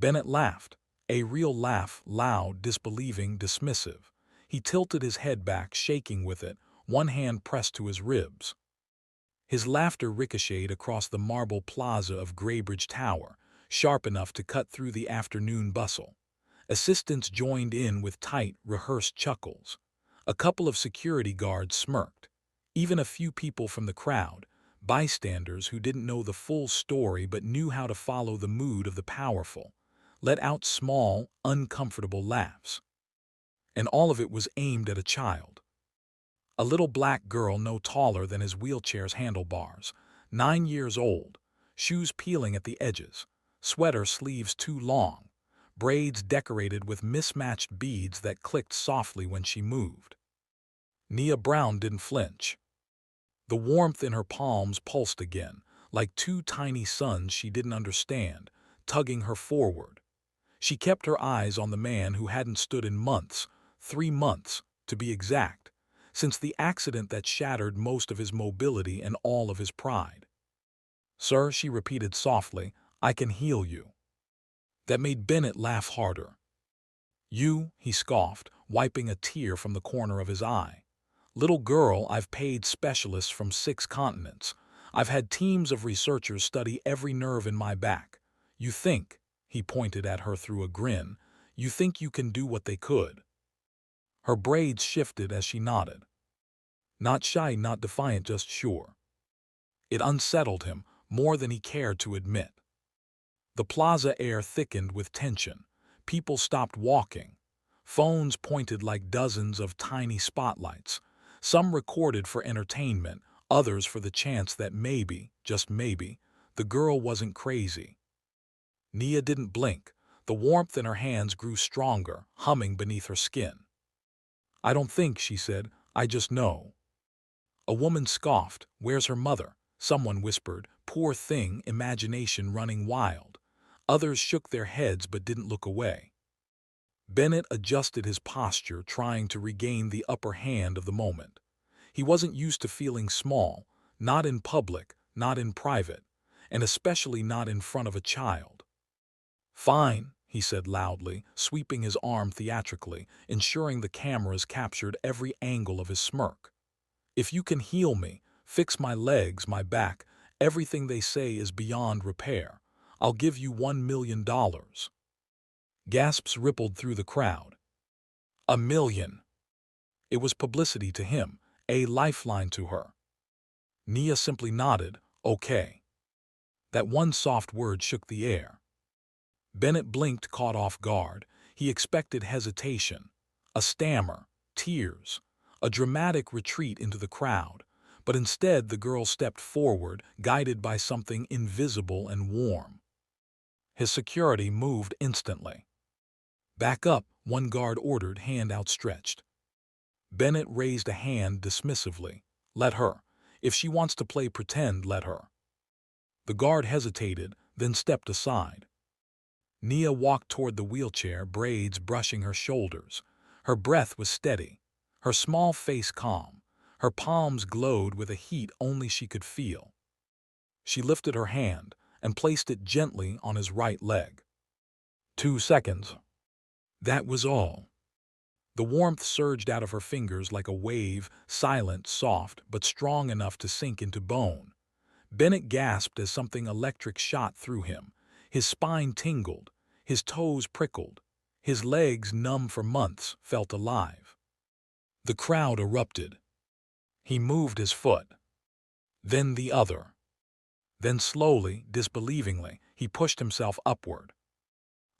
Bennett laughed, a real laugh, loud, disbelieving, dismissive. He tilted his head back, shaking with it, one hand pressed to his ribs. His laughter ricocheted across the marble plaza of Graybridge Tower, sharp enough to cut through the afternoon bustle. Assistants joined in with tight, rehearsed chuckles. A couple of security guards smirked. Even a few people from the crowd, bystanders who didn't know the full story but knew how to follow the mood of the powerful, let out small, uncomfortable laughs. And all of it was aimed at a child. A little black girl no taller than his wheelchair's handlebars, 9 years old, shoes peeling at the edges, sweater sleeves too long, braids decorated with mismatched beads that clicked softly when she moved. Nia Brown didn't flinch. The warmth in her palms pulsed again, like two tiny suns she didn't understand, tugging her forward. She kept her eyes on the man who hadn't stood in months, 3 months, to be exact, since the accident that shattered most of his mobility and all of his pride. "Sir," she repeated softly, "I can heal you." That made Bennett laugh harder. "You," he scoffed, wiping a tear from the corner of his eye. "Little girl, I've paid specialists from 6 continents. I've had teams of researchers study every nerve in my back. You think," he pointed at her through a grin, "you think you can do what they could." Her braids shifted as she nodded. Not shy, not defiant, just sure. It unsettled him more than he cared to admit. The plaza air thickened with tension. People stopped walking. Phones pointed like dozens of tiny spotlights. Some recorded for entertainment, others for the chance that maybe, just maybe, the girl wasn't crazy. Nia didn't blink. The warmth in her hands grew stronger, humming beneath her skin. "I don't think," she said, "I just know." A woman scoffed. "Where's her mother?" Someone whispered, "Poor thing, imagination running wild." Others shook their heads but didn't look away. Bennett adjusted his posture, trying to regain the upper hand of the moment. He wasn't used to feeling small, not in public, not in private, and especially not in front of a child. "Fine," he said loudly, sweeping his arm theatrically, ensuring the cameras captured every angle of his smirk. "If you can heal me, fix my legs, my back, everything they say is beyond repair, I'll give you $1 million. Gasps rippled through the crowd. $1 million. It was publicity to him, a lifeline to her. Nia simply nodded, "Okay." That one soft word shook the air. Bennett blinked, caught off guard. He expected hesitation, a stammer, tears, a dramatic retreat into the crowd, but instead the girl stepped forward, guided by something invisible and warm. His security moved instantly. "Back up," one guard ordered, hand outstretched. Bennett raised a hand dismissively. "Let her. If she wants to play pretend, let her." The guard hesitated, then stepped aside. Nia walked toward the wheelchair, braids brushing her shoulders. Her breath was steady, her small face calm. Her palms glowed with a heat only she could feel. She lifted her hand and placed it gently on his right leg. 2 seconds. That was all. The warmth surged out of her fingers like a wave, silent, soft, but strong enough to sink into bone. Bennett gasped as something electric shot through him. His spine tingled, his toes prickled, his legs, numb for months, felt alive. The crowd erupted. He moved his foot, then the other. Then slowly, disbelievingly, he pushed himself upward.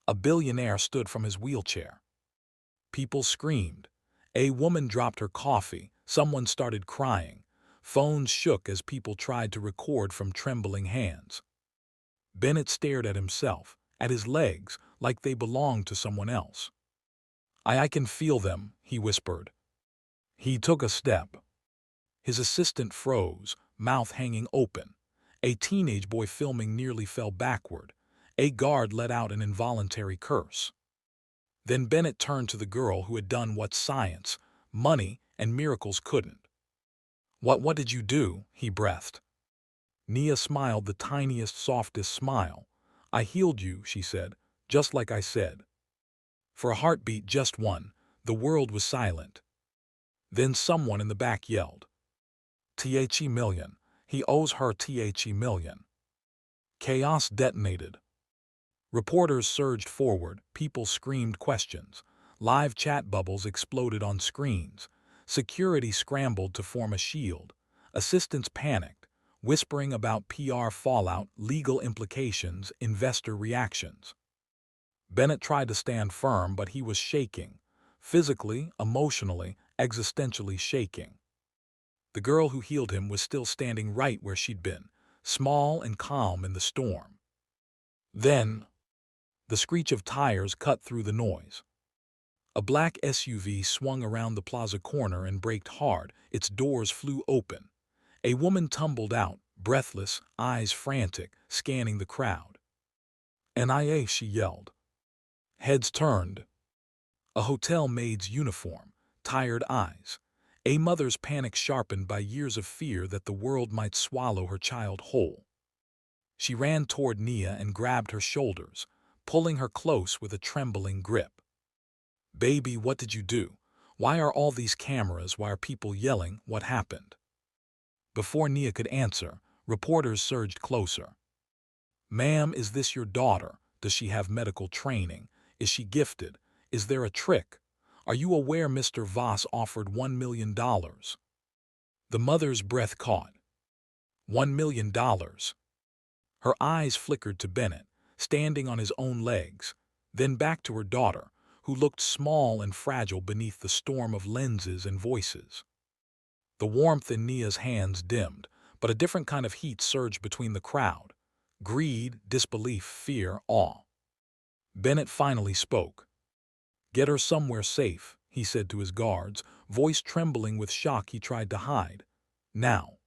A billionaire stood from his wheelchair. People screamed. A woman dropped her coffee. Someone started crying. Phones shook as people tried to record from trembling hands. Bennett stared at himself, at his legs, like they belonged to someone else. I can feel them," he whispered. He took a step. His assistant froze, mouth hanging open. A teenage boy filming nearly fell backward. A guard let out an involuntary curse. Then Bennett turned to the girl who had done what science, money, and miracles couldn't. What did you do?" he breathed. Nia smiled the tiniest, softest smile. "I healed you," she said, just like I said. For a heartbeat, just one, the world was silent. Then someone in the back yelled, "The million. He owes her the million." Chaos detonated. Reporters surged forward, people screamed questions. Live chat bubbles exploded on screens. Security scrambled to form a shield. Assistants panicked, whispering about PR fallout, legal implications, investor reactions. Bennett tried to stand firm, but he was shaking. Physically, emotionally, existentially shaking. The girl who healed him was still standing right where she'd been, small and calm in the storm. Then, the screech of tires cut through the noise. A black SUV swung around the plaza corner and braked hard. Its doors flew open. A woman tumbled out, breathless, eyes frantic, scanning the crowd. "Nia," she yelled. Heads turned. A hotel maid's uniform, tired eyes. A mother's panic sharpened by years of fear that the world might swallow her child whole. She ran toward Nia and grabbed her shoulders, pulling her close with a trembling grip. "Baby, what did you do? Why are all these cameras? Why are people yelling? What happened?" Before Nia could answer, reporters surged closer. "Ma'am, is this your daughter? Does she have medical training? Is she gifted? Is there a trick? Are you aware Mr. Voss offered $1 million?" The mother's breath caught. $1 million. Her eyes flickered to Bennett, standing on his own legs, then back to her daughter, who looked small and fragile beneath the storm of lenses and voices. The warmth in Nia's hands dimmed, but a different kind of heat surged between the crowd. Greed, disbelief, fear, awe. Bennett finally spoke. "Get her somewhere safe," he said to his guards, voice trembling with shock he tried to hide. "Now."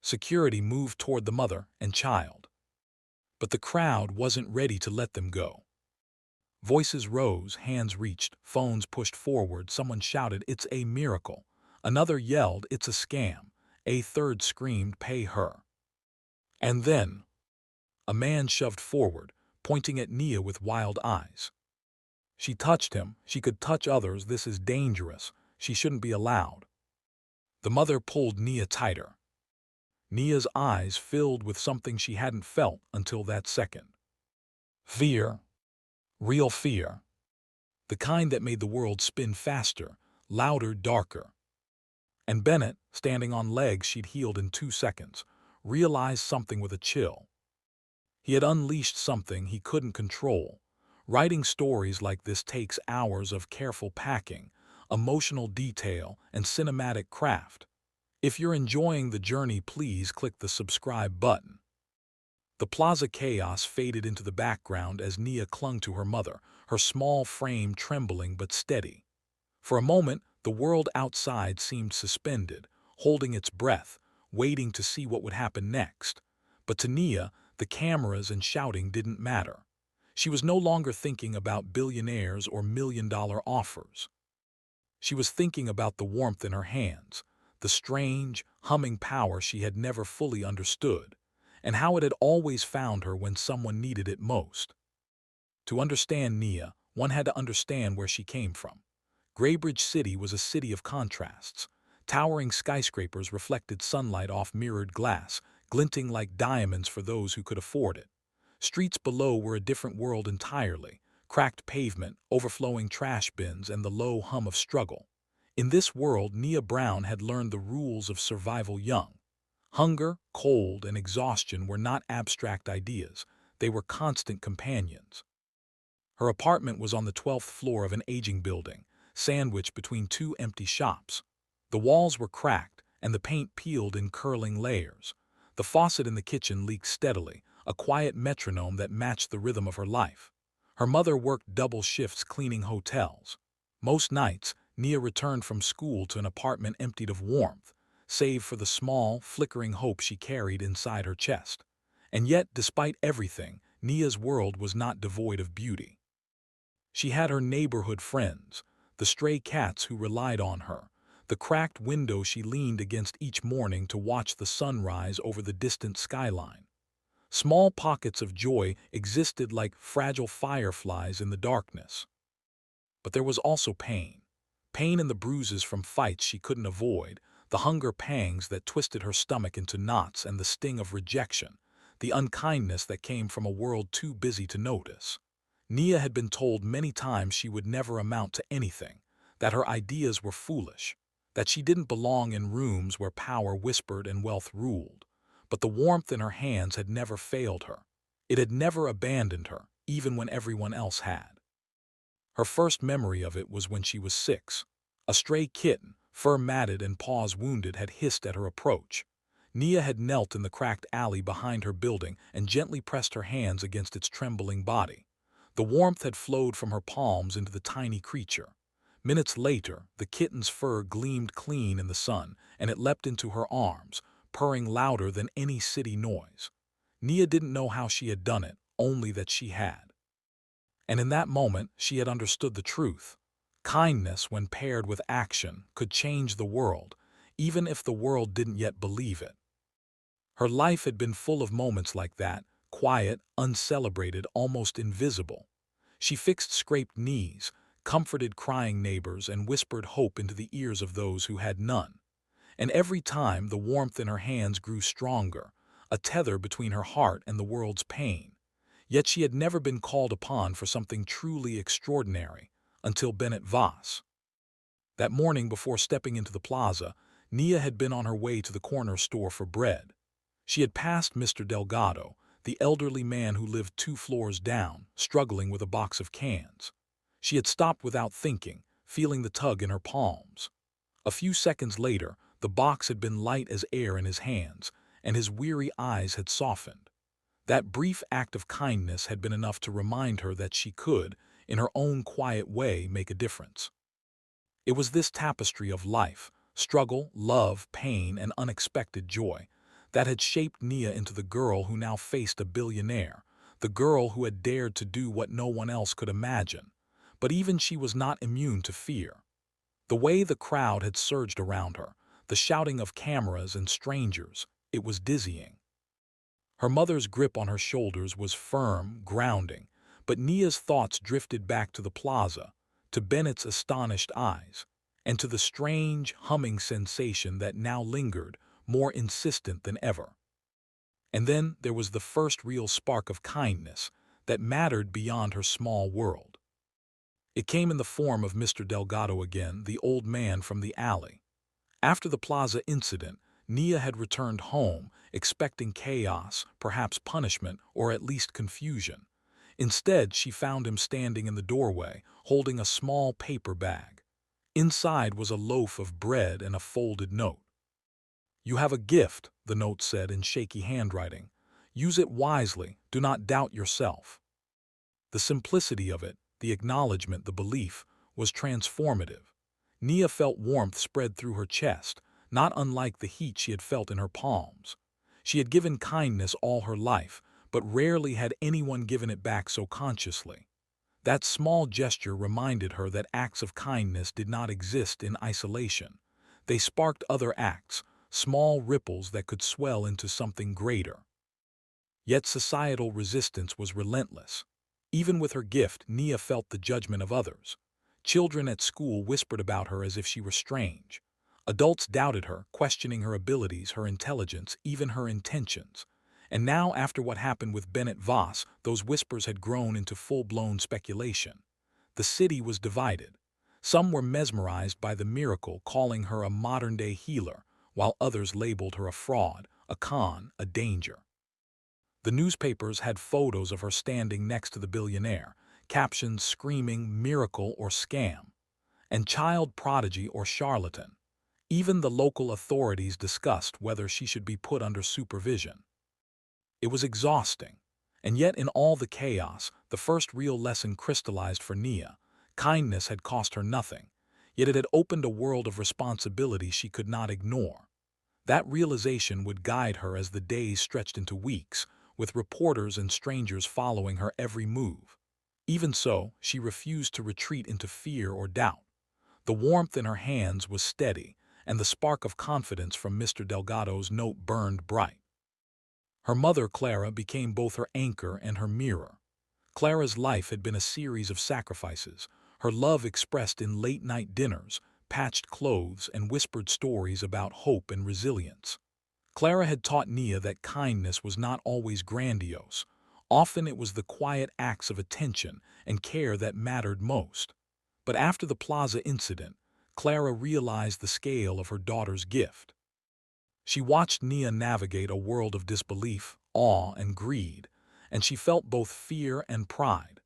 Security moved toward the mother and child. But the crowd wasn't ready to let them go. Voices rose, hands reached, phones pushed forward. Someone shouted, "It's a miracle." Another yelled, "It's a scam." A third screamed, "Pay her." And then, a man shoved forward, pointing at Nia with wild eyes. "She touched him. She could touch others. This is dangerous. She shouldn't be allowed." The mother pulled Nia tighter. Nia's eyes filled with something she hadn't felt until that second. Fear. Real fear. The kind that made the world spin faster, louder, darker. And Bennett, standing on legs she'd healed in 2 seconds, realized something with a chill. He had unleashed something he couldn't control. Writing stories like this takes hours of careful packing, emotional detail, and cinematic craft. If you're enjoying the journey, please click the subscribe button. The plaza chaos faded into the background as Nia clung to her mother, her small frame trembling but steady. For a moment, the world outside seemed suspended, holding its breath, waiting to see what would happen next. But to Nia, the cameras and shouting didn't matter. She was no longer thinking about billionaires or million-dollar offers. She was thinking about the warmth in her hands, the strange, humming power she had never fully understood, and how it had always found her when someone needed it most. To understand Nia, one had to understand where she came from. Graybridge City was a city of contrasts. Towering skyscrapers reflected sunlight off mirrored glass, glinting like diamonds for those who could afford it. Streets below were a different world entirely, cracked pavement, overflowing trash bins, and the low hum of struggle. In this world, Nia Brown had learned the rules of survival young. Hunger, cold, and exhaustion were not abstract ideas. They were constant companions. Her apartment was on the 12th floor of an aging building, sandwiched between 2 empty shops. The walls were cracked, and the paint peeled in curling layers. The faucet in the kitchen leaked steadily, a quiet metronome that matched the rhythm of her life. Her mother worked double shifts cleaning hotels. Most nights, Nia returned from school to an apartment emptied of warmth, save for the small, flickering hope she carried inside her chest. And yet, despite everything, Nia's world was not devoid of beauty. She had her neighborhood friends, the stray cats who relied on her, the cracked window she leaned against each morning to watch the sunrise over the distant skyline. Small pockets of joy existed like fragile fireflies in the darkness. But there was also pain. Pain in the bruises from fights she couldn't avoid, the hunger pangs that twisted her stomach into knots, and the sting of rejection, the unkindness that came from a world too busy to notice. Nia had been told many times she would never amount to anything, that her ideas were foolish, that she didn't belong in rooms where power whispered and wealth ruled. But the warmth in her hands had never failed her. It had never abandoned her, even when everyone else had. Her first memory of it was when she was 6. A stray kitten, fur matted and paws wounded, had hissed at her approach. Nia had knelt in the cracked alley behind her building and gently pressed her hands against its trembling body. The warmth had flowed from her palms into the tiny creature. Minutes later, the kitten's fur gleamed clean in the sun, and it leapt into her arms, purring louder than any city noise. Nia didn't know how she had done it, only that she had. And in that moment, she had understood the truth. Kindness, when paired with action, could change the world, even if the world didn't yet believe it. Her life had been full of moments like that, quiet, uncelebrated, almost invisible. She fixed scraped knees, comforted crying neighbors, and whispered hope into the ears of those who had none. And every time, the warmth in her hands grew stronger, a tether between her heart and the world's pain. Yet she had never been called upon for something truly extraordinary, until Bennett Voss. That morning before stepping into the plaza, Nia had been on her way to the corner store for bread. She had passed Mr. Delgado, the elderly man who lived 2 floors down, struggling with a box of cans. She had stopped without thinking, feeling the tug in her palms. A few seconds later, the box had been light as air in his hands, and his weary eyes had softened. That brief act of kindness had been enough to remind her that she could, in her own quiet way, make a difference. It was this tapestry of life, struggle, love, pain, and unexpected joy, that had shaped Nia into the girl who now faced a billionaire, the girl who had dared to do what no one else could imagine. But even she was not immune to fear. The way the crowd had surged around her, the shouting of cameras and strangers, it was dizzying. Her mother's grip on her shoulders was firm, grounding, but Nia's thoughts drifted back to the plaza, to Bennett's astonished eyes, and to the strange, humming sensation that now lingered, more insistent than ever. And then there was the first real spark of kindness that mattered beyond her small world. It came in the form of Mr. Delgado again, the old man from the alley. After the plaza incident, Nia had returned home, expecting chaos, perhaps punishment, or at least confusion. Instead, she found him standing in the doorway, holding a small paper bag. Inside was a loaf of bread and a folded note. "You have a gift," the note said in shaky handwriting. "Use it wisely, do not doubt yourself." The simplicity of it, the acknowledgement, the belief, was transformative. Nia felt warmth spread through her chest, not unlike the heat she had felt in her palms. She had given kindness all her life, but rarely had anyone given it back so consciously. That small gesture reminded her that acts of kindness did not exist in isolation. They sparked other acts, small ripples that could swell into something greater. Yet societal resistance was relentless. Even with her gift, Nia felt the judgment of others. Children at school whispered about her as if she were strange. Adults doubted her, questioning her abilities, her intelligence, even her intentions. And now, after what happened with Bennett Voss, those whispers had grown into full-blown speculation. The city was divided. Some were mesmerized by the miracle, calling her a modern-day healer, while others labeled her a fraud, a con, a danger. The newspapers had photos of her standing next to the billionaire, captions screaming miracle or scam, and child prodigy or charlatan. Even the local authorities discussed whether she should be put under supervision. It was exhausting, and yet in all the chaos, the first real lesson crystallized for Nia. Kindness had cost her nothing, yet it had opened a world of responsibility she could not ignore. That realization would guide her as the days stretched into weeks, with reporters and strangers following her every move. Even so, she refused to retreat into fear or doubt. The warmth in her hands was steady, and the spark of confidence from Mr. Delgado's note burned bright. Her mother, Clara, became both her anchor and her mirror. Clara's life had been a series of sacrifices, her love expressed in late-night dinners, patched clothes, and whispered stories about hope and resilience. Clara had taught Nia that kindness was not always grandiose. Often it was the quiet acts of attention and care that mattered most. But after the plaza incident, Clara realized the scale of her daughter's gift. She watched Nia navigate a world of disbelief, awe, and greed, and she felt both fear and pride.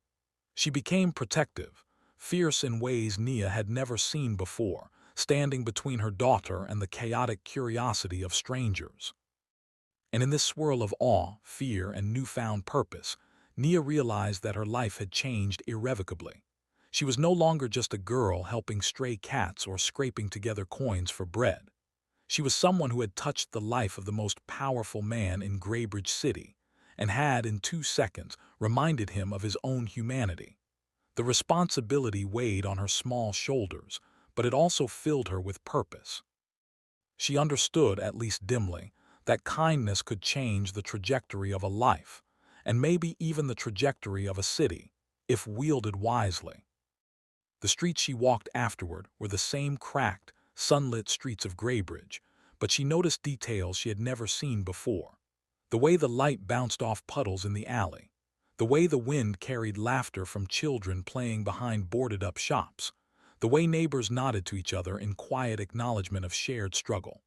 She became protective, fierce in ways Nia had never seen before, standing between her daughter and the chaotic curiosity of strangers. And in this swirl of awe, fear, and newfound purpose, Nia realized that her life had changed irrevocably. She was no longer just a girl helping stray cats or scraping together coins for bread. She was someone who had touched the life of the most powerful man in Graybridge City, and had, in 2 seconds, reminded him of his own humanity. The responsibility weighed on her small shoulders, but it also filled her with purpose. She understood, at least dimly, that kindness could change the trajectory of a life, and maybe even the trajectory of a city, if wielded wisely. The streets she walked afterward were the same cracked, sunlit streets of Graybridge, but she noticed details she had never seen before. The way the light bounced off puddles in the alley, the way the wind carried laughter from children playing behind boarded-up shops, the way neighbors nodded to each other in quiet acknowledgement of shared struggle.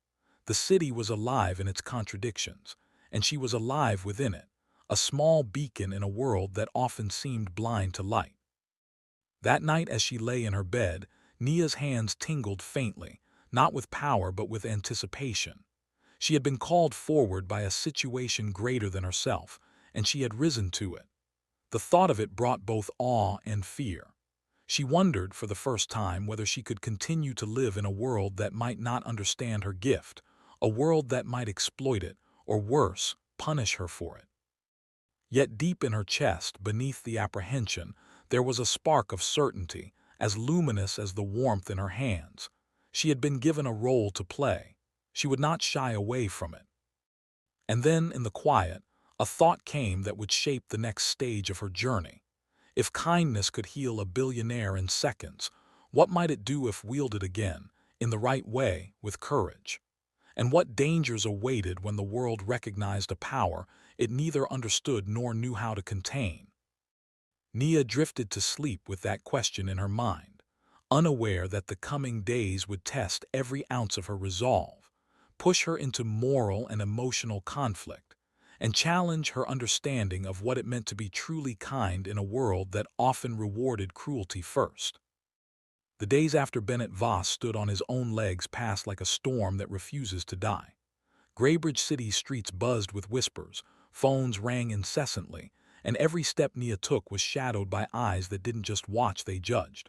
The city was alive in its contradictions, and she was alive within it, a small beacon in a world that often seemed blind to light. That night as she lay in her bed, Nia's hands tingled faintly, not with power but with anticipation. She had been called forward by a situation greater than herself, and she had risen to it. The thought of it brought both awe and fear. She wondered, for the first time, whether she could continue to live in a world that might not understand her gift, a world that might exploit it, or worse, punish her for it. Yet deep in her chest, beneath the apprehension, there was a spark of certainty, as luminous as the warmth in her hands. She had been given a role to play. She would not shy away from it. And then, in the quiet, a thought came that would shape the next stage of her journey. If kindness could heal a billionaire in seconds, what might it do if wielded again, in the right way, with courage? And what dangers awaited when the world recognized a power it neither understood nor knew how to contain? Nia drifted to sleep with that question in her mind, unaware that the coming days would test every ounce of her resolve, push her into moral and emotional conflict, and challenge her understanding of what it meant to be truly kind in a world that often rewarded cruelty first. The days after Bennett Voss stood on his own legs passed like a storm that refuses to die. Graybridge City's streets buzzed with whispers, phones rang incessantly, and every step Nia took was shadowed by eyes that didn't just watch, they judged.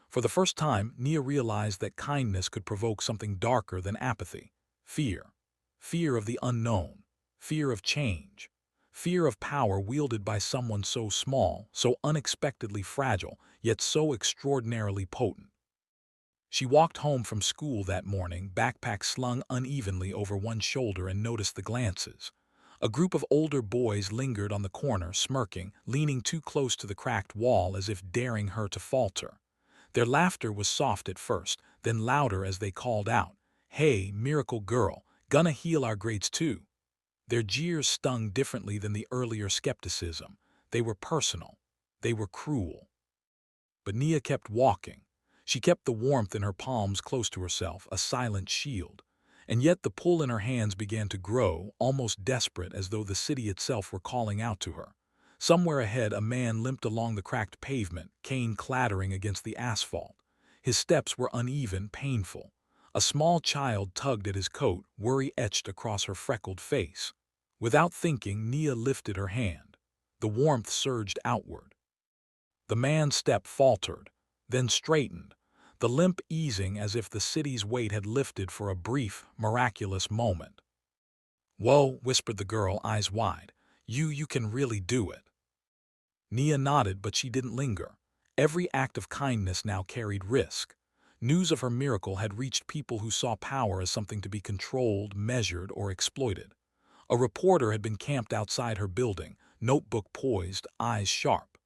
For the first time, Nia realized that kindness could provoke something darker than apathy: fear. Fear of the unknown, fear of change, fear of power wielded by someone so small, so unexpectedly fragile, yet so extraordinarily potent. She walked home from school that morning, backpack slung unevenly over one shoulder, and noticed the glances. A group of older boys lingered on the corner, smirking, leaning too close to the cracked wall as if daring her to falter. Their laughter was soft at first, then louder as they called out, "Hey, miracle girl, gonna heal our grades too." Their jeers stung differently than the earlier skepticism. They were personal. They were cruel. But Nia kept walking. She kept the warmth in her palms close to herself, a silent shield. And yet the pull in her hands began to grow, almost desperate, as though the city itself were calling out to her. Somewhere ahead, a man limped along the cracked pavement, cane clattering against the asphalt. His steps were uneven, painful. A small child tugged at his coat, worry etched across her freckled face. Without thinking, Nia lifted her hand. The warmth surged outward. The man's step faltered, then straightened, the limp easing as if the city's weight had lifted for a brief, miraculous moment. "Whoa," whispered the girl, eyes wide. You can really do it." Nia nodded, but she didn't linger. Every act of kindness now carried risk. News of her miracle had reached people who saw power as something to be controlled, measured, or exploited. A reporter had been camped outside her building, notebook poised, eyes sharp.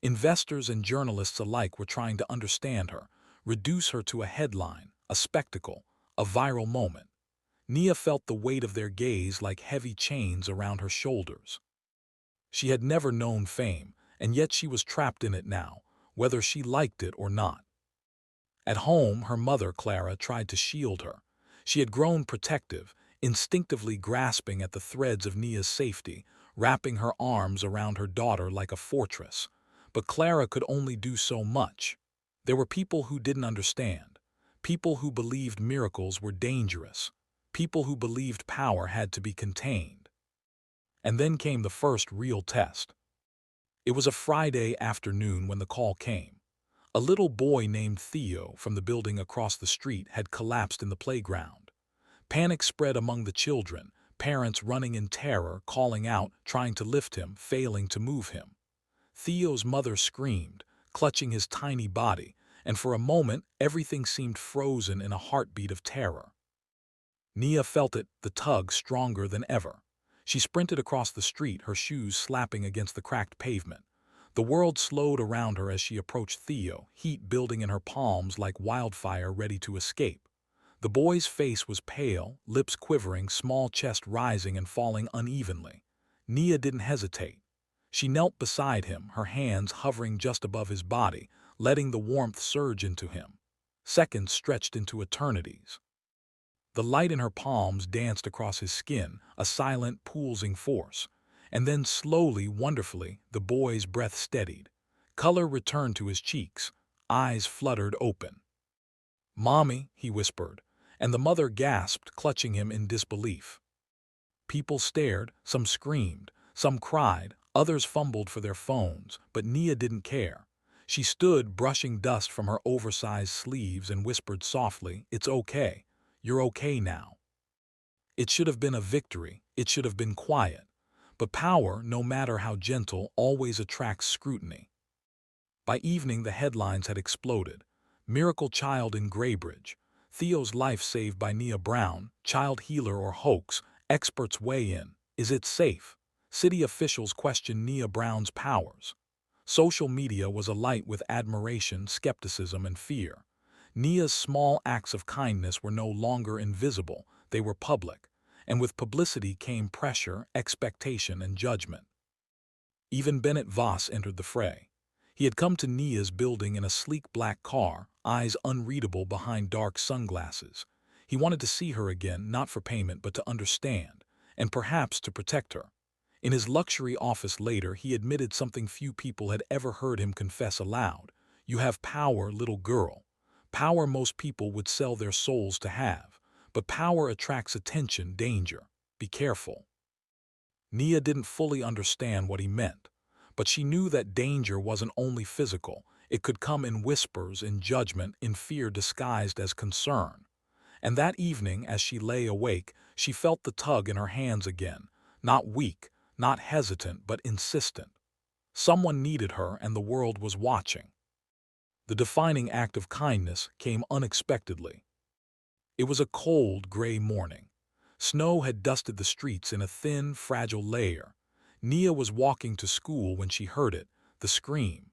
Investors and journalists alike were trying to understand her, reduce her to a headline, a spectacle, a viral moment. Nia felt the weight of their gaze like heavy chains around her shoulders. She had never known fame, and yet she was trapped in it now, whether she liked it or not. At home, her mother, Clara, tried to shield her. She had grown protective, instinctively grasping at the threads of Nia's safety, wrapping her arms around her daughter like a fortress. But Clara could only do so much. There were people who didn't understand, people who believed miracles were dangerous, people who believed power had to be contained. And then came the first real test. It was a Friday afternoon when the call came. A little boy named Theo from the building across the street had collapsed in the playground. Panic spread among the children, parents running in terror, calling out, trying to lift him, failing to move him. Theo's mother screamed, clutching his tiny body, and for a moment everything seemed frozen in a heartbeat of terror. Nia felt it, the tug stronger than ever. She sprinted across the street, her shoes slapping against the cracked pavement. The world slowed around her as she approached Theo, heat building in her palms like wildfire ready to escape. The boy's face was pale, lips quivering, small chest rising and falling unevenly. Nia didn't hesitate. She knelt beside him, her hands hovering just above his body, letting the warmth surge into him. Seconds stretched into eternities. The light in her palms danced across his skin, a silent, pulsing force. And then slowly, wonderfully, the boy's breath steadied. Color returned to his cheeks, eyes fluttered open. "Mommy," he whispered, and the mother gasped, clutching him in disbelief. People stared, some screamed, some cried, others fumbled for their phones, but Nia didn't care. She stood, brushing dust from her oversized sleeves, and whispered softly, "It's okay. You're okay now." It should have been a victory, it should have been quiet. But power, no matter how gentle, always attracts scrutiny. By evening, the headlines had exploded. Miracle child in Graybridge. Theo's life saved by Nia Brown. Child healer or hoax. Experts weigh in. Is it safe? City officials question Nia Brown's powers. Social media was alight with admiration, skepticism, and fear. Nia's small acts of kindness were no longer invisible, they were public. And with publicity came pressure, expectation, and judgment. Even Bennett Voss entered the fray. He had come to Nia's building in a sleek black car, eyes unreadable behind dark sunglasses. He wanted to see her again, not for payment but to understand, and perhaps to protect her. In his luxury office later, he admitted something few people had ever heard him confess aloud. "You have power, little girl. Power most people would sell their souls to have. But power attracts attention, danger. Be careful." Nia didn't fully understand what he meant, but she knew that danger wasn't only physical. It could come in whispers, in judgment, in fear disguised as concern. And that evening, as she lay awake, she felt the tug in her hands again, not weak, not hesitant, but insistent. Someone needed her, and the world was watching. The defining act of kindness came unexpectedly. It was a cold, gray morning. Snow had dusted the streets in a thin, fragile layer. Nia was walking to school when she heard it, the scream.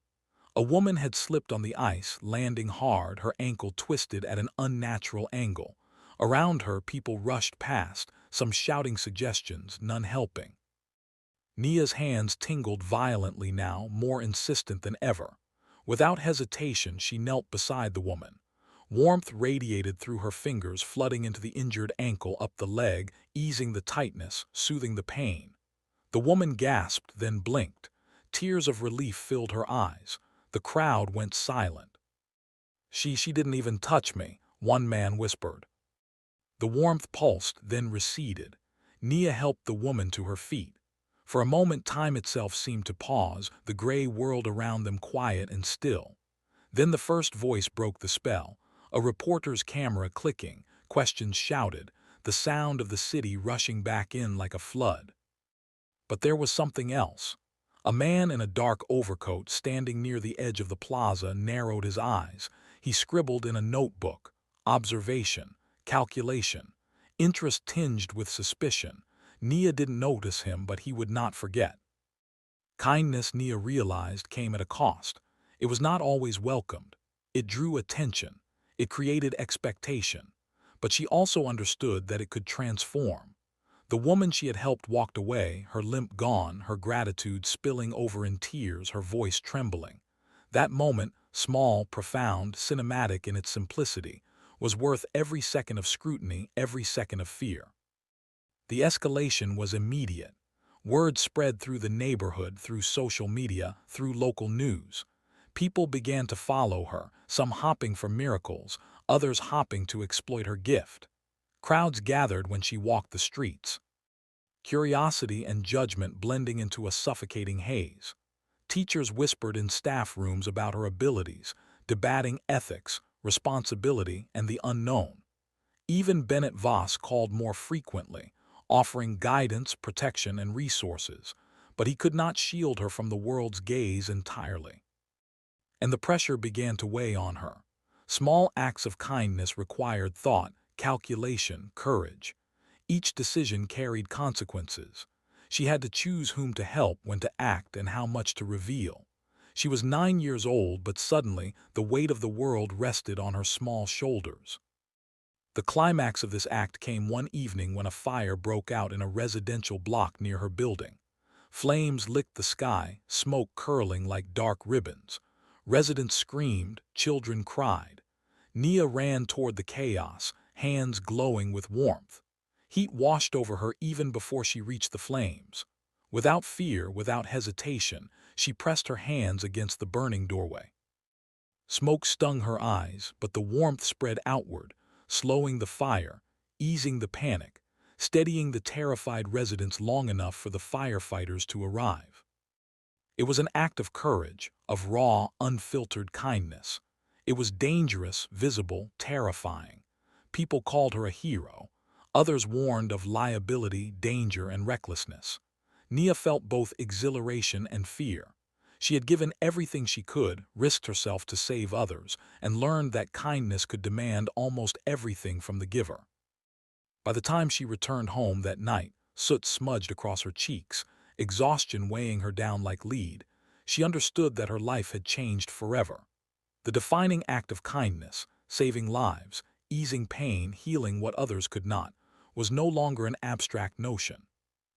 A woman had slipped on the ice, landing hard, her ankle twisted at an unnatural angle. Around her, people rushed past, some shouting suggestions, none helping. Nia's hands tingled violently now, more insistent than ever. Without hesitation, she knelt beside the woman. Warmth radiated through her fingers, flooding into the injured ankle, up the leg, easing the tightness, soothing the pain. The woman gasped, then blinked. Tears of relief filled her eyes. The crowd went silent. She didn't even touch me," one man whispered. The warmth pulsed, then receded. Nia helped the woman to her feet. For a moment, time itself seemed to pause, the gray world around them quiet and still. Then the first voice broke the spell. A reporter's camera clicking, questions shouted, the sound of the city rushing back in like a flood. But there was something else. A man in a dark overcoat standing near the edge of the plaza narrowed his eyes. He scribbled in a notebook, observation, calculation, interest tinged with suspicion. Nia didn't notice him, but he would not forget. Kindness, Nia realized, came at a cost. It was not always welcomed. It drew attention. It created expectation. But she also understood that it could transform. The woman she had helped walked away, her limp gone, her gratitude spilling over in tears, her voice trembling. That moment, small, profound, cinematic in its simplicity, was worth every second of scrutiny, every second of fear. The escalation was immediate. Word spread through the neighborhood, through social media, through local news. People began to follow her, some hopping for miracles, others hopping to exploit her gift. Crowds gathered when she walked the streets, curiosity and judgment blending into a suffocating haze. Teachers whispered in staff rooms about her abilities, debating ethics, responsibility, and the unknown. Even Bennett Voss called more frequently, offering guidance, protection, and resources, but he could not shield her from the world's gaze entirely. And the pressure began to weigh on her. Small acts of kindness required thought, calculation, courage. Each decision carried consequences. She had to choose whom to help, when to act, and how much to reveal. She was 9 years old, but suddenly the weight of the world rested on her small shoulders. The climax of this act came one evening when a fire broke out in a residential block near her building. Flames licked the sky, smoke curling like dark ribbons. Residents screamed, children cried. Nia ran toward the chaos, hands glowing with warmth. Heat washed over her even before she reached the flames. Without fear, without hesitation, she pressed her hands against the burning doorway. Smoke stung her eyes, but the warmth spread outward, slowing the fire, easing the panic, steadying the terrified residents long enough for the firefighters to arrive. It was an act of courage, of raw, unfiltered kindness. It was dangerous, visible, terrifying. People called her a hero. Others warned of liability, danger, and recklessness. Nia felt both exhilaration and fear. She had given everything she could, risked herself to save others, and learned that kindness could demand almost everything from the giver. By the time she returned home that night, soot smudged across her cheeks, exhaustion weighing her down like lead, she understood that her life had changed forever. The defining act of kindness, saving lives, easing pain, healing what others could not, was no longer an abstract notion.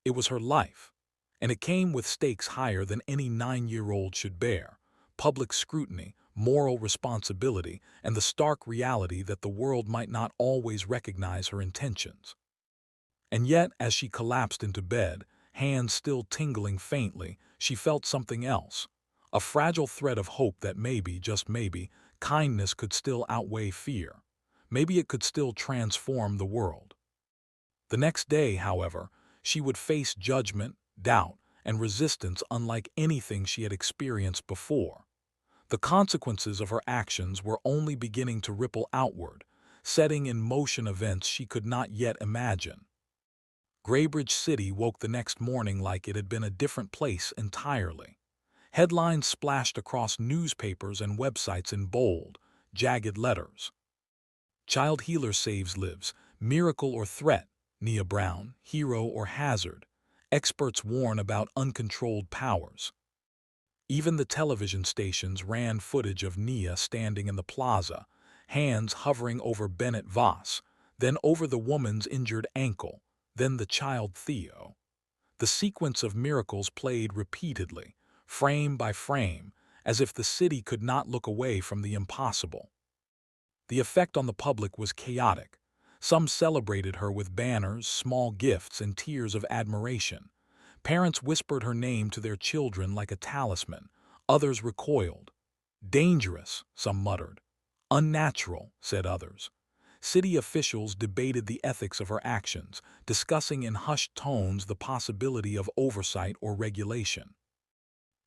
It was her life. And it came with stakes higher than any 9-year-old should bear: public scrutiny, moral responsibility, and the stark reality that the world might not always recognize her intentions. And yet, as she collapsed into bed, hands still tingling faintly, she felt something else. A fragile thread of hope that maybe, just maybe, kindness could still outweigh fear. Maybe it could still transform the world. The next day, however, she would face judgment, doubt, and resistance unlike anything she had experienced before. The consequences of her actions were only beginning to ripple outward, setting in motion events she could not yet imagine. Graybridge City woke the next morning like it had been a different place entirely. Headlines splashed across newspapers and websites in bold, jagged letters. Child healer saves lives, miracle or threat, Nia Brown, hero or hazard. Experts warn about uncontrolled powers. Even the television stations ran footage of Nia standing in the plaza, hands hovering over Bennett Voss, then over the woman's injured ankle, then the child Theo. The sequence of miracles played repeatedly, frame by frame, as if the city could not look away from the impossible. The effect on the public was chaotic. Some celebrated her with banners, small gifts, and tears of admiration. Parents whispered her name to their children like a talisman. Others recoiled. Dangerous, some muttered. Unnatural, said others. City officials debated the ethics of her actions, discussing in hushed tones the possibility of oversight or regulation.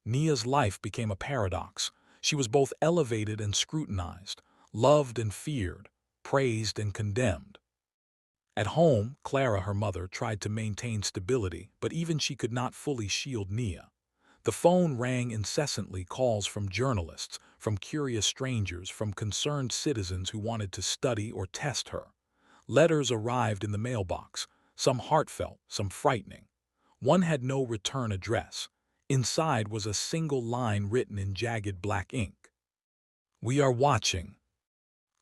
Nia's life became a paradox. She was both elevated and scrutinized, loved and feared, praised and condemned. At home, Clara, her mother, tried to maintain stability, but even she could not fully shield Nia. The phone rang incessantly, calls from journalists, from curious strangers, from concerned citizens who wanted to study or test her. Letters arrived in the mailbox, some heartfelt, some frightening. One had no return address. Inside was a single line written in jagged black ink. "We are watching."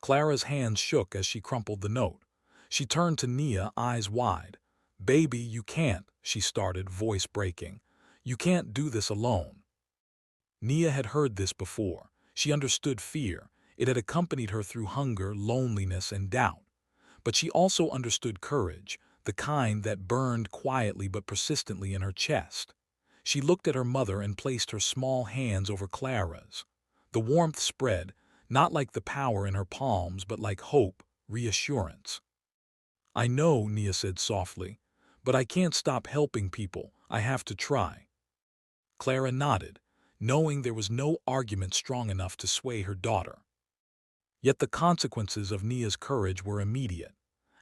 Clara's hands shook as she crumpled the note. She turned to Nia, eyes wide. "Baby, you can't," she started, voice breaking. "You can't do this alone." Nia had heard this before. She understood fear. It had accompanied her through hunger, loneliness, and doubt. But she also understood courage, the kind that burned quietly but persistently in her chest. She looked at her mother and placed her small hands over Clara's. The warmth spread, not like the power in her palms, but like hope, reassurance. "I know," Nia said softly, "but I can't stop helping people. I have to try." Clara nodded, knowing there was no argument strong enough to sway her daughter. Yet the consequences of Nia's courage were immediate.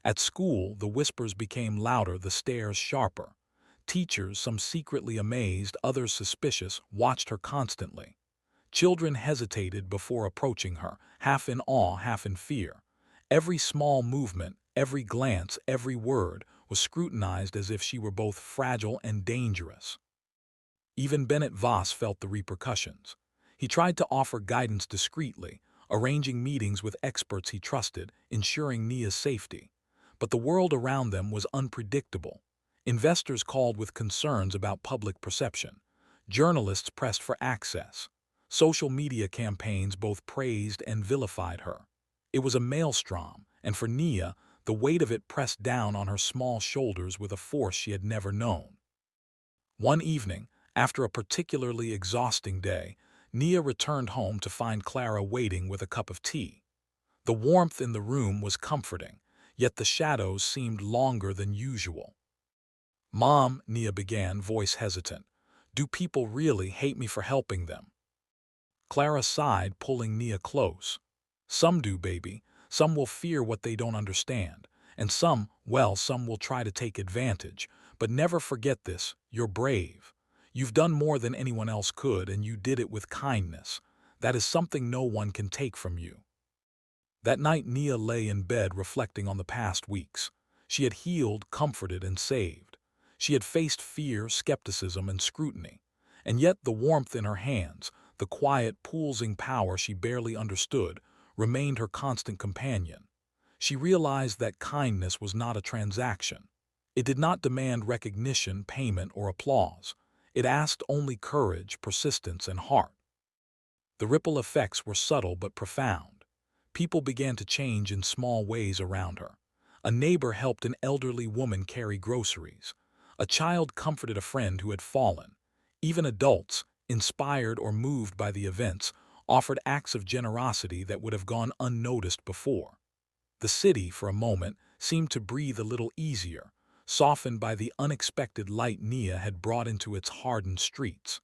At school, the whispers became louder, the stares sharper. Teachers, some secretly amazed, others suspicious, watched her constantly. Children hesitated before approaching her, half in awe, half in fear. Every small movement, every glance, every word was scrutinized as if she were both fragile and dangerous. Even Bennett Voss felt the repercussions. He tried to offer guidance discreetly, arranging meetings with experts he trusted, ensuring Nia's safety. But the world around them was unpredictable. Investors called with concerns about public perception. Journalists pressed for access. Social media campaigns both praised and vilified her. It was a maelstrom, and for Nia, the weight of it pressed down on her small shoulders with a force she had never known. One evening, after a particularly exhausting day, Nia returned home to find Clara waiting with a cup of tea. The warmth in the room was comforting, yet the shadows seemed longer than usual. "Mom," Nia began, voice hesitant, "do people really hate me for helping them?" Clara sighed, pulling Nia close. "Some do, baby. Some will fear what they don't understand. And some, well, some will try to take advantage. But never forget this, you're brave. You've done more than anyone else could, and you did it with kindness. That is something no one can take from you." That night Nia lay in bed reflecting on the past weeks. She had healed, comforted, and saved. She had faced fear, skepticism, and scrutiny. And yet the warmth in her hands, the quiet, pulsing power she barely understood, remained her constant companion. She realized that kindness was not a transaction. It did not demand recognition, payment, or applause. It asked only courage, persistence, and heart. The ripple effects were subtle but profound. People began to change in small ways around her. A neighbor helped an elderly woman carry groceries. A child comforted a friend who had fallen. Even adults, inspired or moved by the events, offered acts of generosity that would have gone unnoticed before. The city, for a moment, seemed to breathe a little easier, softened by the unexpected light Nia had brought into its hardened streets.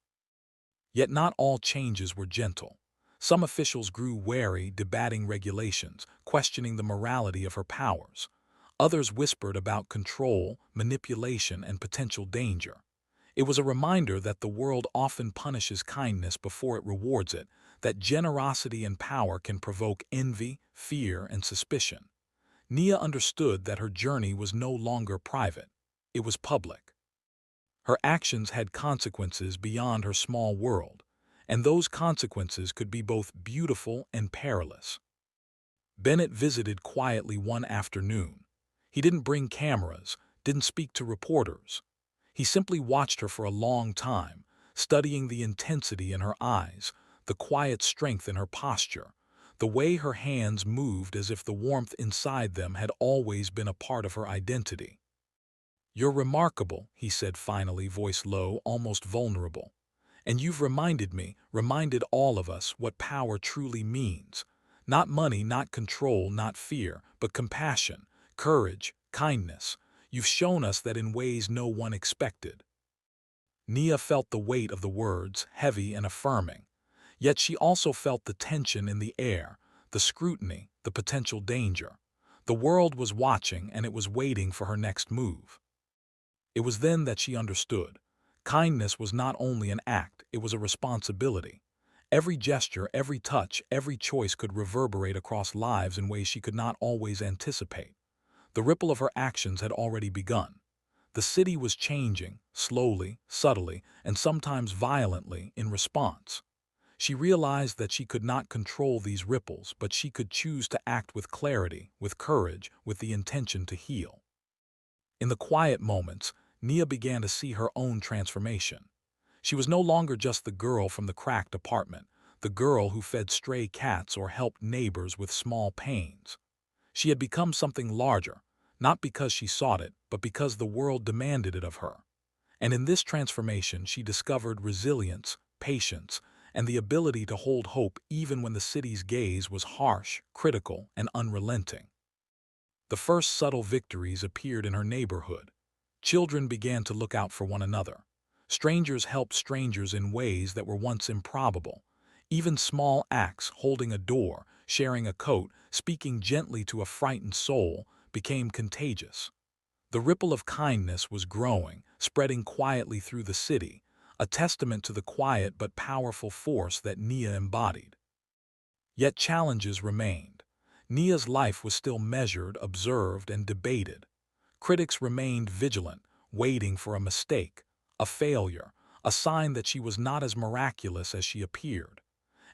Yet not all changes were gentle. Some officials grew wary, debating regulations, questioning the morality of her powers. Others whispered about control, manipulation, and potential danger. It was a reminder that the world often punishes kindness before it rewards it, that generosity and power can provoke envy, fear, and suspicion. Nia understood that her journey was no longer private. It was public. Her actions had consequences beyond her small world, and those consequences could be both beautiful and perilous. Bennett visited quietly one afternoon. He didn't bring cameras, didn't speak to reporters. He simply watched her for a long time, studying the intensity in her eyes, the quiet strength in her posture, the way her hands moved as if the warmth inside them had always been a part of her identity. "You're remarkable," he said finally, voice low, almost vulnerable. "And you've reminded all of us what power truly means. Not money, not control, not fear, but compassion, courage, kindness. You've shown us that in ways no one expected." Nia felt the weight of the words, heavy and affirming. Yet she also felt the tension in the air, the scrutiny, the potential danger. The world was watching, and it was waiting for her next move. It was then that she understood. Kindness was not only an act, it was a responsibility. Every gesture, every touch, every choice could reverberate across lives in ways she could not always anticipate. The ripple of her actions had already begun. The city was changing, slowly, subtly, and sometimes violently, in response. She realized that she could not control these ripples, but she could choose to act with clarity, with courage, with the intention to heal. In the quiet moments, Nia began to see her own transformation. She was no longer just the girl from the cracked apartment, the girl who fed stray cats or helped neighbors with small pains. She had become something larger, not because she sought it, but because the world demanded it of her. And in this transformation, she discovered resilience, patience, and the ability to hold hope even when the city's gaze was harsh, critical, and unrelenting. The first subtle victories appeared in her neighborhood. Children began to look out for one another. Strangers helped strangers in ways that were once improbable. Even small acts, holding a door, sharing a coat, speaking gently to a frightened soul, became contagious. The ripple of kindness was growing, spreading quietly through the city, a testament to the quiet but powerful force that Nia embodied. Yet challenges remained. Nia's life was still measured, observed, and debated. Critics remained vigilant, waiting for a mistake, a failure, a sign that she was not as miraculous as she appeared.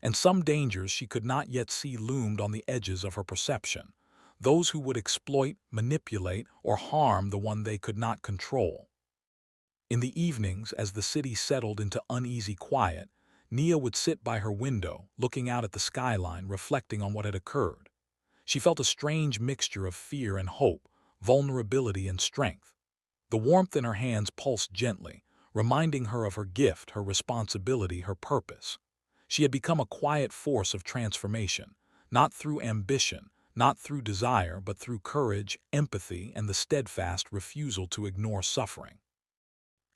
And some dangers she could not yet see loomed on the edges of her perception, those who would exploit, manipulate, or harm the one they could not control. In the evenings, as the city settled into uneasy quiet, Nia would sit by her window, looking out at the skyline, reflecting on what had occurred. She felt a strange mixture of fear and hope, vulnerability and strength. The warmth in her hands pulsed gently, reminding her of her gift, her responsibility, her purpose. She had become a quiet force of transformation, not through ambition, not through desire, but through courage, empathy, and the steadfast refusal to ignore suffering.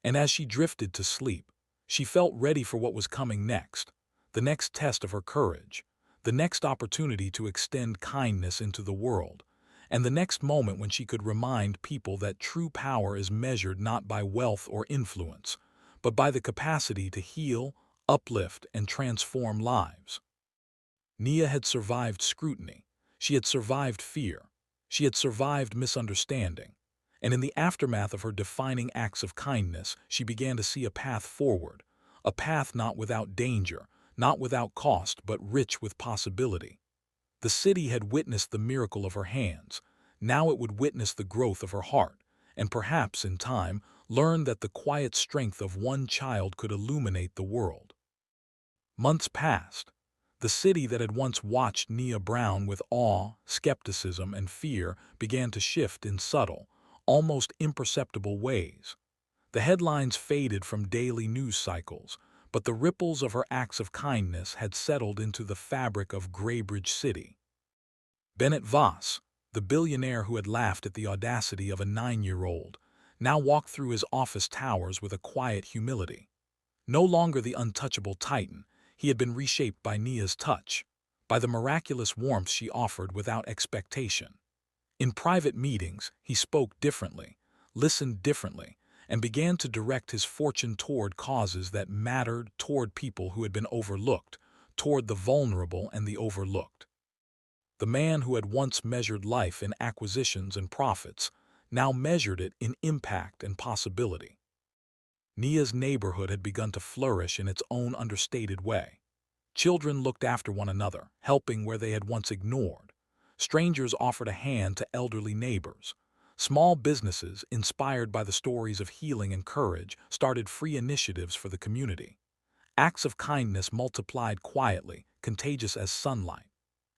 And as she drifted to sleep, she felt ready for what was coming next, the next test of her courage, the next opportunity to extend kindness into the world, and the next moment when she could remind people that true power is measured not by wealth or influence, but by the capacity to heal, uplift, and transform lives. Nia had survived scrutiny. She had survived fear. She had survived misunderstanding. And in the aftermath of her defining acts of kindness, she began to see a path forward, a path not without danger, not without cost, but rich with possibility. The city had witnessed the miracle of her hands. Now it would witness the growth of her heart, and perhaps, in time, learn that the quiet strength of one child could illuminate the world. Months passed. The city that had once watched Nia Brown with awe, skepticism, and fear began to shift in subtle, almost imperceptible ways. The headlines faded from daily news cycles, but the ripples of her acts of kindness had settled into the fabric of Graybridge City. Bennett Voss, the billionaire who had laughed at the audacity of a 9-year-old, now walked through his office towers with a quiet humility. No longer the untouchable titan, he had been reshaped by Nia's touch, by the miraculous warmth she offered without expectation. In private meetings, he spoke differently, listened differently, and began to direct his fortune toward causes that mattered, toward people who had been overlooked, toward the vulnerable and the overlooked. The man who had once measured life in acquisitions and profits now measured it in impact and possibility. Nia's neighborhood had begun to flourish in its own understated way. Children looked after one another, helping where they had once ignored. Strangers offered a hand to elderly neighbors. Small businesses, inspired by the stories of healing and courage, started free initiatives for the community. Acts of kindness multiplied quietly, contagious as sunlight.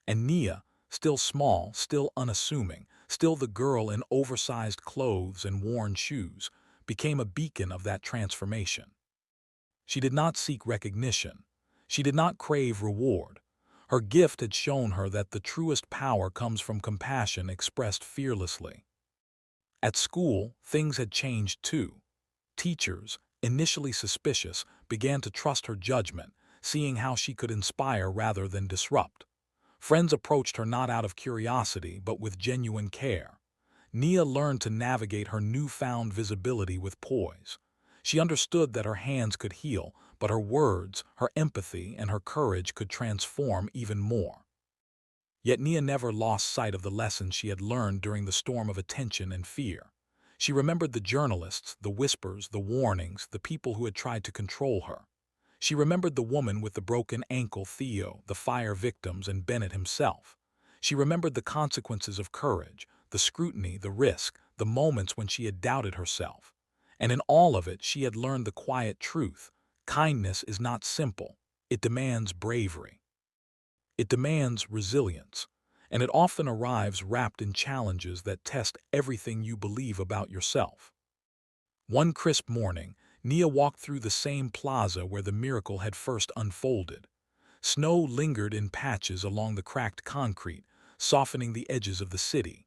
And Nia, still small, still unassuming, still the girl in oversized clothes and worn shoes, became a beacon of that transformation. She did not seek recognition. She did not crave reward. Her gift had shown her that the truest power comes from compassion expressed fearlessly. At school, things had changed too. Teachers, initially suspicious, began to trust her judgment, seeing how she could inspire rather than disrupt. Friends approached her not out of curiosity, but with genuine care. Nia learned to navigate her newfound visibility with poise. She understood that her hands could heal, but her words, her empathy, and her courage could transform even more. Yet Nia never lost sight of the lessons she had learned during the storm of attention and fear. She remembered the journalists, the whispers, the warnings, the people who had tried to control her. She remembered the woman with the broken ankle, Theo, the fire victims, and Bennett himself. She remembered the consequences of courage, the scrutiny, the risk, the moments when she had doubted herself. And in all of it, she had learned the quiet truth. Kindness is not simple. It demands bravery. It demands resilience. And it often arrives wrapped in challenges that test everything you believe about yourself. One crisp morning, Nia walked through the same plaza where the miracle had first unfolded. Snow lingered in patches along the cracked concrete, softening the edges of the city.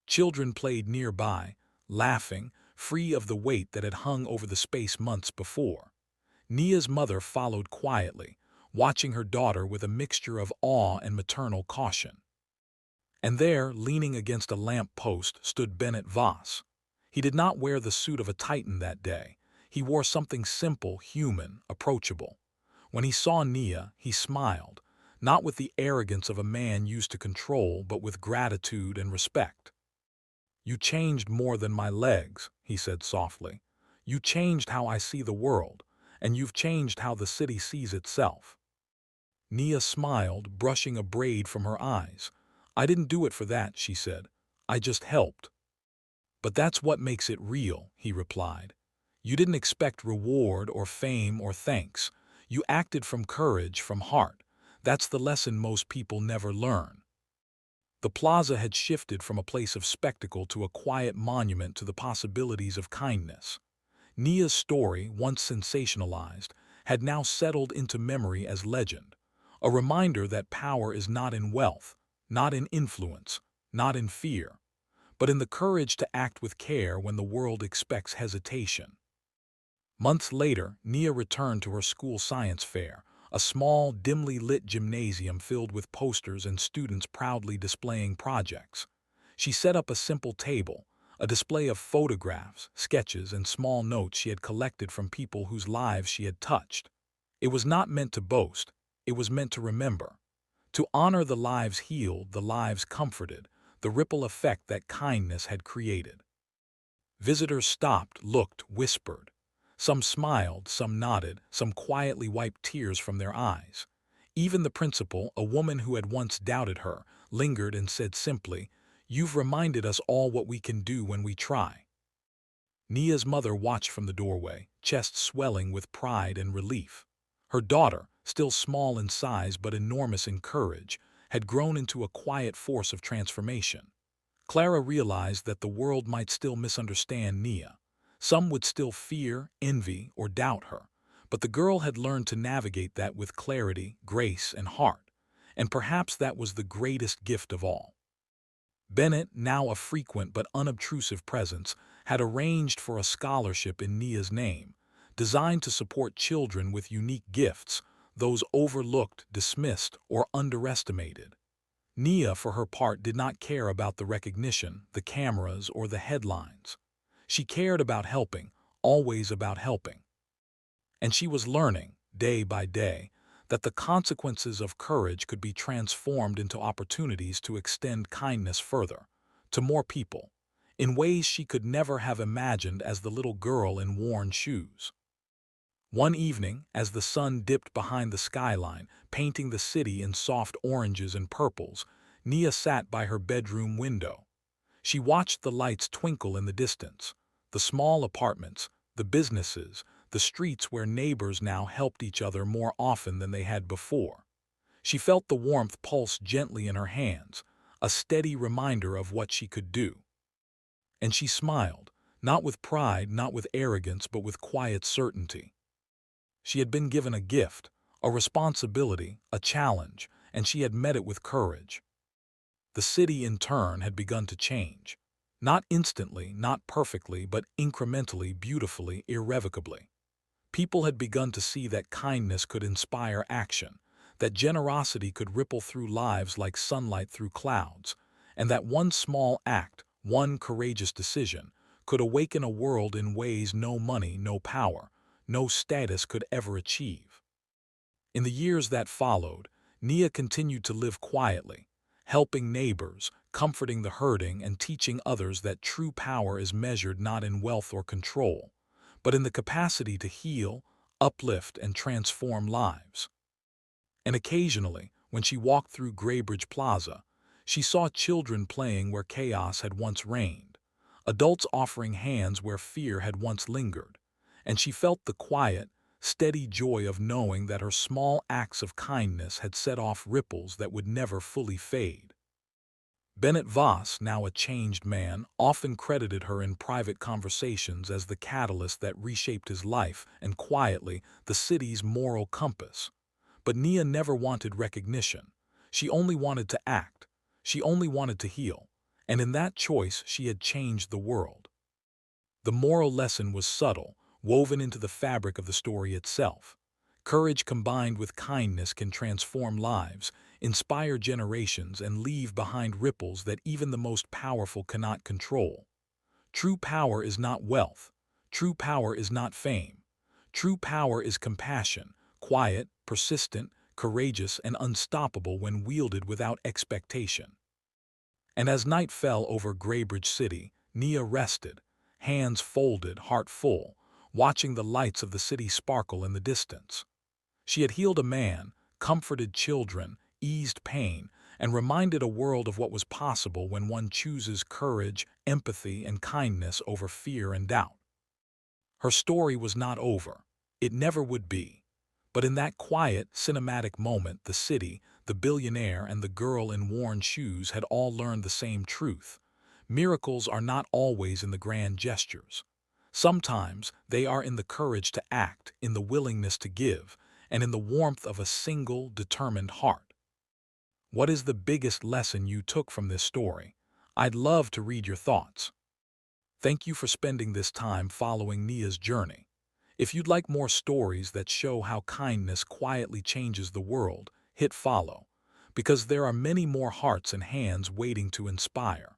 Children played nearby, laughing, free of the weight that had hung over the space months before. Nia's mother followed quietly, watching her daughter with a mixture of awe and maternal caution. And there, leaning against a lamp post, stood Bennett Voss. He did not wear the suit of a titan that day. He wore something simple, human, approachable. When he saw Nia, he smiled, not with the arrogance of a man used to control, but with gratitude and respect. "You changed more than my legs," he said softly. "You changed how I see the world, and you've changed how the city sees itself." Nia smiled, brushing a braid from her eyes. "I didn't do it for that," she said. "I just helped." "But that's what makes it real," he replied. "You didn't expect reward or fame or thanks. You acted from courage, from heart. That's the lesson most people never learn." The plaza had shifted from a place of spectacle to a quiet monument to the possibilities of kindness. Nia's story, once sensationalized, had now settled into memory as legend, a reminder that power is not in wealth, not in influence, not in fear, but in the courage to act with care when the world expects hesitation. Months later, Nia returned to her school science fair, a small, dimly lit gymnasium filled with posters and students proudly displaying projects. She set up a simple table, a display of photographs, sketches, and small notes she had collected from people whose lives she had touched. It was not meant to boast, it was meant to remember, to honor the lives healed, the lives comforted, the ripple effect that kindness had created. Visitors stopped, looked, whispered. Some smiled, some nodded, some quietly wiped tears from their eyes. Even the principal, a woman who had once doubted her, lingered and said simply, "You've reminded us all what we can do when we try." Nia's mother watched from the doorway, chest swelling with pride and relief. Her daughter, still small in size but enormous in courage, had grown into a quiet force of transformation. Clara realized that the world might still misunderstand Nia. Some would still fear, envy, or doubt her, but the girl had learned to navigate that with clarity, grace, and heart, and perhaps that was the greatest gift of all. Bennett, now a frequent but unobtrusive presence, had arranged for a scholarship in Nia's name, designed to support children with unique gifts, those overlooked, dismissed, or underestimated. Nia, for her part, did not care about the recognition, the cameras, or the headlines. She cared about helping, always about helping. And she was learning, day by day, that the consequences of courage could be transformed into opportunities to extend kindness further, to more people, in ways she could never have imagined as the little girl in worn shoes. One evening, as the sun dipped behind the skyline, painting the city in soft oranges and purples, Nia sat by her bedroom window. She watched the lights twinkle in the distance, the small apartments, the businesses, the streets where neighbors now helped each other more often than they had before. She felt the warmth pulse gently in her hands, a steady reminder of what she could do. And she smiled, not with pride, not with arrogance, but with quiet certainty. She had been given a gift, a responsibility, a challenge, and she had met it with courage. The city, in turn, had begun to change. Not instantly, not perfectly, but incrementally, beautifully, irrevocably. People had begun to see that kindness could inspire action, that generosity could ripple through lives like sunlight through clouds, and that one small act, one courageous decision, could awaken a world in ways no money, no power, no status could ever achieve. In the years that followed, Nia continued to live quietly, helping neighbors, comforting the hurting, and teaching others that true power is measured not in wealth or control, but in the capacity to heal, uplift, and transform lives. And occasionally, when she walked through Graybridge Plaza, she saw children playing where chaos had once reigned, adults offering hands where fear had once lingered, and she felt the quiet, steady joy of knowing that her small acts of kindness had set off ripples that would never fully fade. Bennett Voss, now a changed man, often credited her in private conversations as the catalyst that reshaped his life and, quietly, the city's moral compass. But Nia never wanted recognition. She only wanted to act. She only wanted to heal. And in that choice, she had changed the world. The moral lesson was subtle, woven into the fabric of the story itself. Courage combined with kindness can transform lives, inspire generations, and leave behind ripples that even the most powerful cannot control. True power is not wealth. True power is not fame. True power is compassion, quiet, persistent, courageous, and unstoppable when wielded without expectation. And as night fell over Graybridge City, Nia rested, hands folded, heart full, watching the lights of the city sparkle in the distance. She had healed a man, comforted children, eased pain, and reminded a world of what was possible when one chooses courage, empathy, and kindness over fear and doubt. Her story was not over. It never would be. But in that quiet, cinematic moment, the city, the billionaire, and the girl in worn shoes had all learned the same truth. Miracles are not always in the grand gestures. Sometimes they are in the courage to act, in the willingness to give, and in the warmth of a single, determined heart. What is the biggest lesson you took from this story? I'd love to read your thoughts. Thank you for spending this time following Nia's journey. If you'd like more stories that show how kindness quietly changes the world, hit follow, because there are many more hearts and hands waiting to inspire.